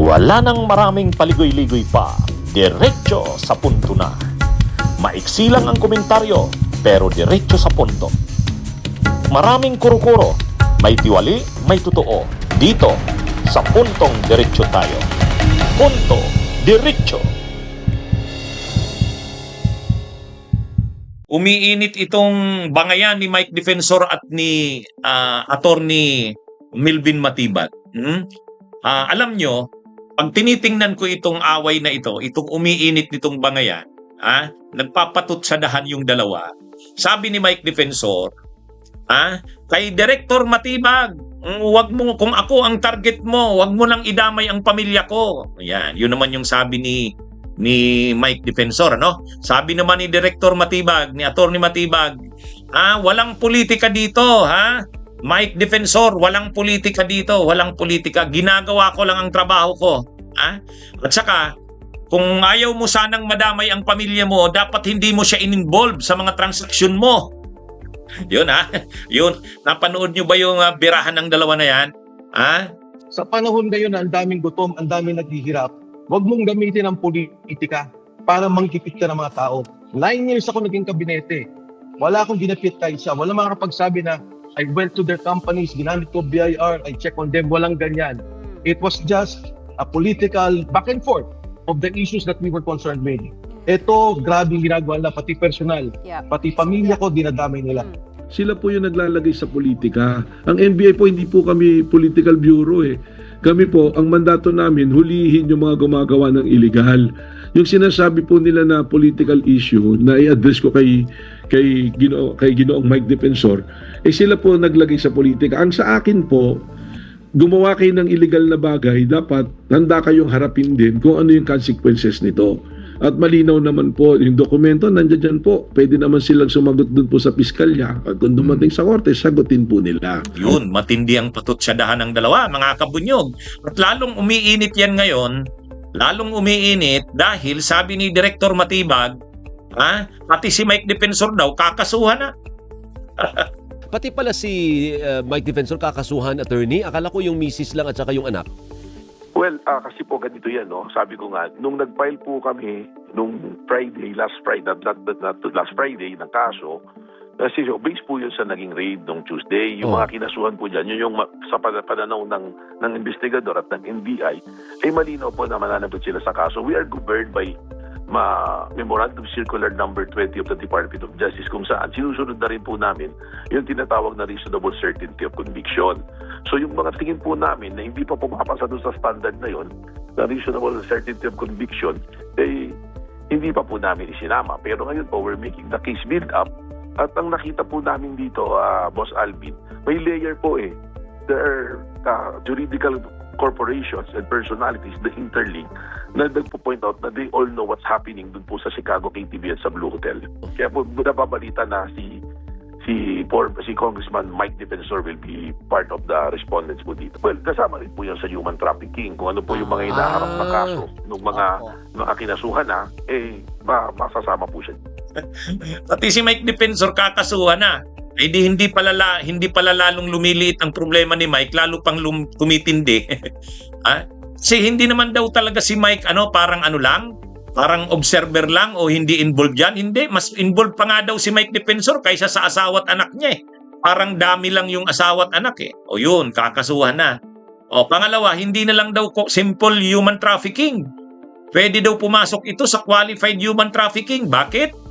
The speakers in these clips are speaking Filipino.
Wala nang maraming paligoy-ligoy pa, diretso sa punto na. Maiksi lang ang komentaryo, pero diretso sa punto. Maraming kuro-kuro, may tiwali, may totoo. Dito, sa puntong diretso tayo. Punto, diretso. Umiinit itong bangayan ni Mike Defensor at ni Attorney Melvin Matibag. Alam nyo, pag tinitingnan ko itong away na ito, itong umiinit nitong bangayan, nagpapatutsadahan yung dalawa. Sabi ni Mike Defensor, kay Director Matibag, wag mo, kung ako ang target mo, wag mo nang idamay ang pamilya ko. Yan, yun naman yung sabi ni Mike Defensor, no? Sabi naman ni Director Matibag, ni Attorney Matibag, walang politika dito, Mike Defensor, walang politika dito, walang politika. Ginagawa ko lang ang trabaho ko. At saka, kung ayaw mo sanang madamay ang pamilya mo, dapat hindi mo siya in-involve sa mga transaksyon mo. Yun, Yun. Napanood nyo ba yung birahan ng dalawa na yan? Sa panahon ngayon na ang daming gutom, ang daming naghihirap, huwag mong gamitin ang politika para mangkipit ka ng mga tao. 9 years ako naging kabinete. Wala akong ginapit kahit isa. Wala makakapagsabi na I went to their companies, ginamit ko BIR, I check on them. Walang ganyan. It was just a political back and forth of the issues that we were concerned with. Ito, grabing ginagawa nila, pati personal, pati pamilya ko, dinadamay nila. Sila po yung naglalagay sa politika. Ang NBI po, hindi po kami political bureau eh. Kami po, ang mandato namin, hulihin yung mga gumagawa ng illegal. Yung sinasabi po nila na political issue, na i-address ko kay Ginoong Mike Defensor, sila po naglagay sa politika. Ang sa akin po, gumawa kayo ng illegal na bagay, dapat handa kayong harapin din kung ano yung consequences nito. At malinaw naman po, yung dokumento, nandiyan dyan po. Pwede naman silang sumagot dun po sa piskalya. At kung dumating sa korte, sagutin po nila. Yun, matindi ang patutsadahan ng dalawa, mga kabunyog. At lalong umiinit yan ngayon, lalong umiinit dahil sabi ni Director Matibag, pati si Mike Defensor daw, kakasuhan na. Pati pala si Mike Defensor kakasuhan, attorney. Akala ko yung misis lang at saka yung anak. Well, kasi po ganito yan, no? Sabi ko nga, nung nag-file po kami nung Friday, last Friday, not last Friday, ng kaso, kasi based po yun sa naging raid nung Tuesday. Yung mga kinasuhan po dyan, yun yung sa pananaw ng investigador at ng NBI, malinaw po na mananagot sila sa kaso. We are governed by Memorandum Circular number 20 of the Department of Justice, kung saan sinusunod na rin po namin yung tinatawag na reasonable certainty of conviction. So yung mga tingin po namin na hindi pa pumapasa doon sa standard na yun, na reasonable certainty of conviction, hindi pa po namin isinama. Pero ngayon po, we're making the case build up. At ang nakita po namin dito, Boss Alvin, may layer po eh. There are juridical corporations and personalities that interlink na nagpo-point out na they all know what's happening dun po sa Chicago KTV at sa Blue Hotel. Kaya po nababalita na si Congressman Mike Defensor will be part of the respondents po dito. Well, kasama rin po yan sa human trafficking. Kung ano po yung mga hinaharap na kaso ng mga kinasuhan masasama po siya. Pati si Mike Defensor kakasuhan na. Hindi pala lalong lumiliit ang problema ni Mike, lalo pang tumitindi. Kasi hindi naman daw talaga si Mike parang observer lang o hindi involved yan. Hindi, mas involved pa nga daw si Mike Defensor kaysa sa asawa at anak niya eh. Parang dami lang yung asawa at anak eh. O yun, kakasuhan na. O pangalawa, hindi na lang daw simple human trafficking. Pwede daw pumasok ito sa qualified human trafficking. Bakit?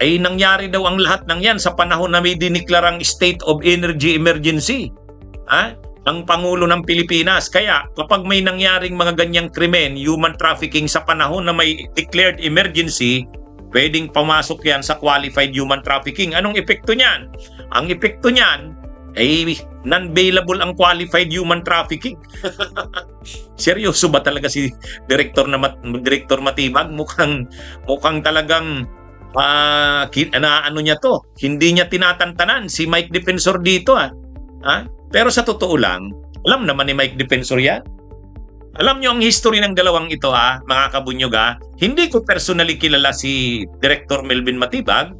Nangyari daw ang lahat ng yan sa panahon na may diniklarang state of energy emergency. Ang Pangulo ng Pilipinas. Kaya kapag may nangyaring mga ganyang krimen, human trafficking sa panahon na may declared emergency, pwedeng pumasok yan sa qualified human trafficking. Anong epekto niyan? Ang epekto niyan ay non-bailable ang qualified human trafficking. Seryoso ba talaga si Director Matibag? Mukhang talagang niya to. Hindi niya tinatantanan si Mike Defensor dito. Pero sa totoo lang, alam naman ni Mike Defensor yan. Alam niyo ang history ng dalawang ito, mga kabunyog. Hindi ko personally kilala si Director Melvin Matibag.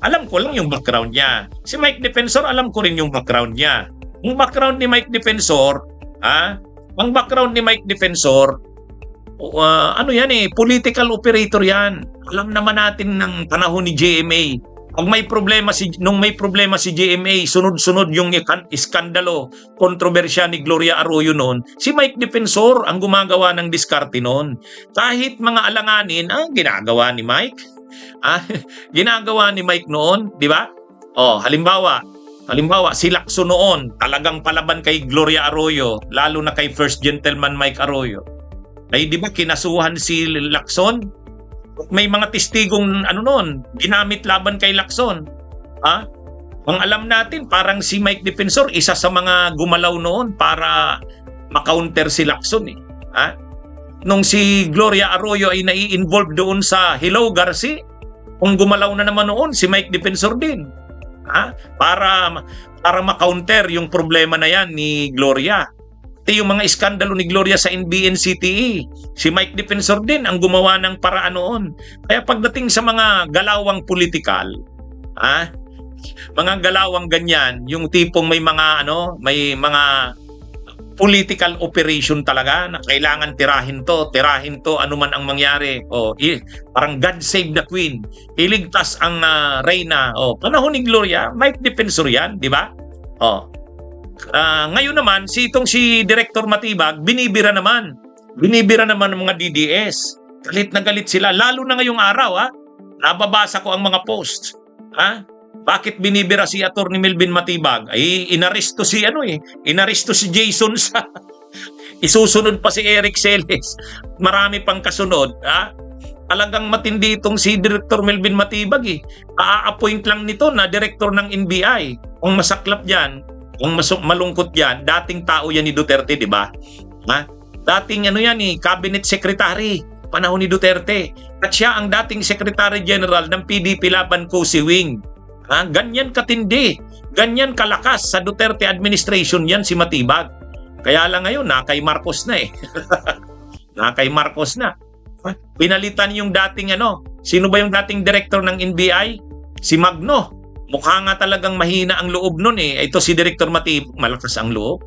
Alam ko lang yung background niya. Si Mike Defensor, alam ko rin yung background niya. Yung background ni Mike Defensor, Ang background ni Mike Defensor, ano yan political operator yan. Alam naman natin ng panahon ni GMA. Nung may problema si GMA, sunod-sunod yung iskandalo, kontrobersya ni Gloria Arroyo noon, si Mike Defensor ang gumagawa ng diskarte noon. Kahit mga alanganin, ginagawa ni Mike. Ginagawa ni Mike noon, di ba? Halimbawa, si Lacson noon, talagang palaban kay Gloria Arroyo, lalo na kay First Gentleman Mike Arroyo. Ay, di ba kinasuhan si Lacson? May mga testigong noon, ginamit laban kay Lacson. Ang alam natin, parang si Mike Defensor, isa sa mga gumalaw noon para makounter si Lacson. Nung si Gloria Arroyo ay nai-involve doon sa Hello Garci, kung gumalaw na naman noon, si Mike Defensor din. Para makounter yung problema na yan ni Gloria. Yung mga iskandalo ni Gloria sa NBN-CTE, si Mike Defensor din ang gumawa ng paraan noon. Kaya pagdating sa mga galawang politikal, mga galawang ganyan, yung tipong may mga political operation talaga na kailangan tirahin to anuman ang mangyari. Parang God save the Queen. Iligtas ang reyna. Panahon ni Gloria, Mike Defensor yan, di ba? Ngayon naman, si Director Matibag, binibira naman ng mga DDS. Galit na galit sila, lalo na ngayong araw, nababasa ko ang mga post. Bakit binibira si Atty. Melvin Matibag? Ay, inaresto si Jason sa isusunod pa si Eric Celes. Marami pang kasunod, Talagang matindi itong si Director Melvin Matibag, A-appoint lang nito na director ng NBI. Kung masaklap diyan, kung malungkot yan, dating tao yan ni Duterte, di ba? Dating cabinet secretary, panahon ni Duterte. At siya ang dating secretary general ng PDP Laban Cosi Wing. Ganyan katindi, ganyan kalakas sa Duterte administration yan si Matibag. Kaya lang ngayon, nakay Marcos na Nakay Marcos na. Pinalitan yung dating sino ba yung dating director ng NBI? Si Magno. Mukha nga talagang mahina ang loob nun Ito si Director Matibag, malakas ang loob.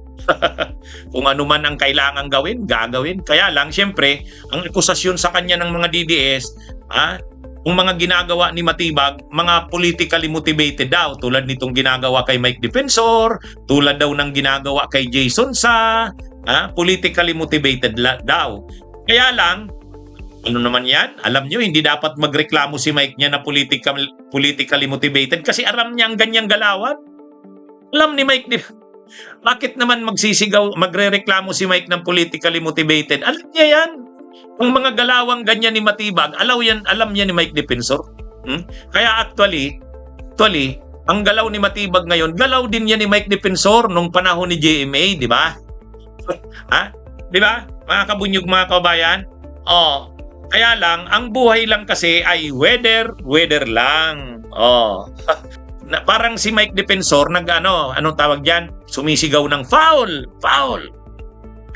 Kung ano man ang kailangan gawin, gagawin. Kaya lang, syempre, ang akusasyon sa kanya ng mga DDS, kung mga ginagawa ni Matibag, mga politically motivated daw. Tulad nitong ginagawa kay Mike Defensor, tulad daw ng ginagawa kay Jason Sa, politically motivated daw. Kaya lang, ano naman yan? Alam nyo, hindi dapat magreklamo si Mike niya na politically motivated kasi alam niya ang ganyang galawan. Alam ni Mike, bakit naman magre-reklamo si Mike ng politically motivated? Alam niya yan. Ang mga galawang ganyan ni Matibag, alam niya ni Mike Defensor. Kaya actually, ang galaw ni Matibag ngayon, galaw din niya ni Mike Defensor nung panahon ni GMA, di ba? Di ba? Mga kabunyog, mga kabayan? Kaya lang, ang buhay lang kasi ay weather lang. Parang si Mike Defensor, anong tawag dyan? Sumisigaw ng foul.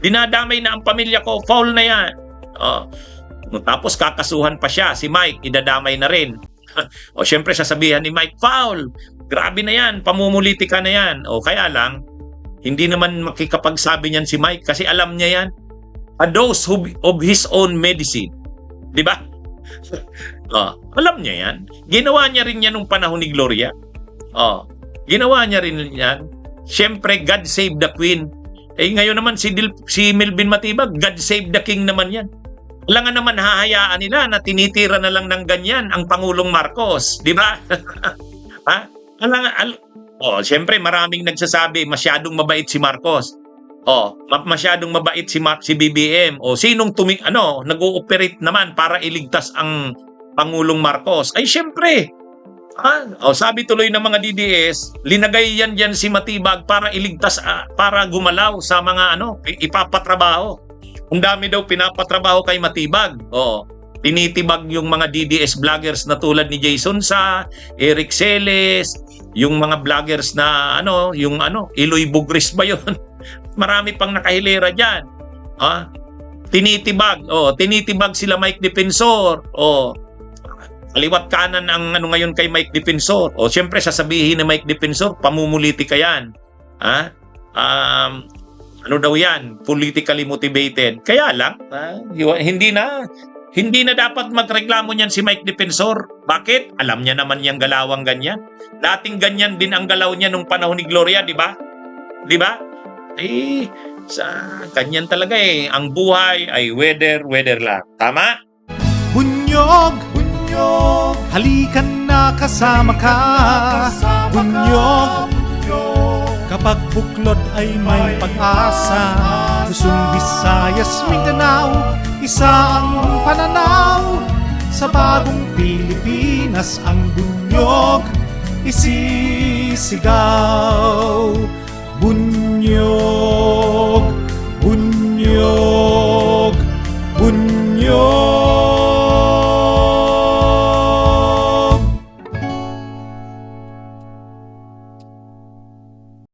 Dinadamay na ang pamilya ko, foul na yan. Tapos kakasuhan pa siya, si Mike, idadamay na rin. Syempre sasabihan ni Mike, foul. Grabe na yan, pamumulitika na yan. Kaya lang, hindi naman makikapagsabi niyan si Mike kasi alam niya yan. A dose of his own medicine. Di ba? Alam niya yan. Ginawa niya rin yan nung panahon ni Gloria. Ginawa niya rin yan. Siyempre, God save the Queen. Ngayon naman si Melvin Matibag, God save the King naman yan. Wala nga naman hahayaan nila na tinitira na lang ng ganyan ang Pangulong Marcos. Di ba? Siyempre, maraming nagsasabi, masyadong mabait si Marcos. Masyadong mabait si BBM. Sinong nag-ooperate naman para iligtas ang Pangulong Marcos? Ay, syempre. Sabi tuloy ng mga DDS, linagay yan dyan si Matibag para iligtas, para gumalaw sa mga ipapatrabaho. Ang dami daw pinapatrabaho kay Matibag. Tinitibag yung mga DDS vloggers na tulad ni Jason Sa, Eric Celes, yung mga vloggers na Iloy Bugris ba yun? Marami pang nakahilera dyan. Tinitibag sila Mike Defensor. Kaliwat kanan ang ngayon kay Mike Defensor. Siyempre sasabihin ni Mike Defensor, pamumulitika yan. Ano daw yan? Politically motivated. Kaya lang, hindi na dapat magreklamo niyan si Mike Defensor. Bakit? Alam niya naman yung galawang ganyan. Dating ganyan din ang galaw niya nung panahon ni Gloria, di ba? Di ba? Ganyan talaga eh. Ang buhay ay weather lang. Tama? Bunyog, halikan na kasama ka. Bunyog, kapag buklod ay may pag-asa. Luzon, Visayas, Mindanao, isa ang pananaw. Sa bagong Pilipinas ang bunyog isisigaw.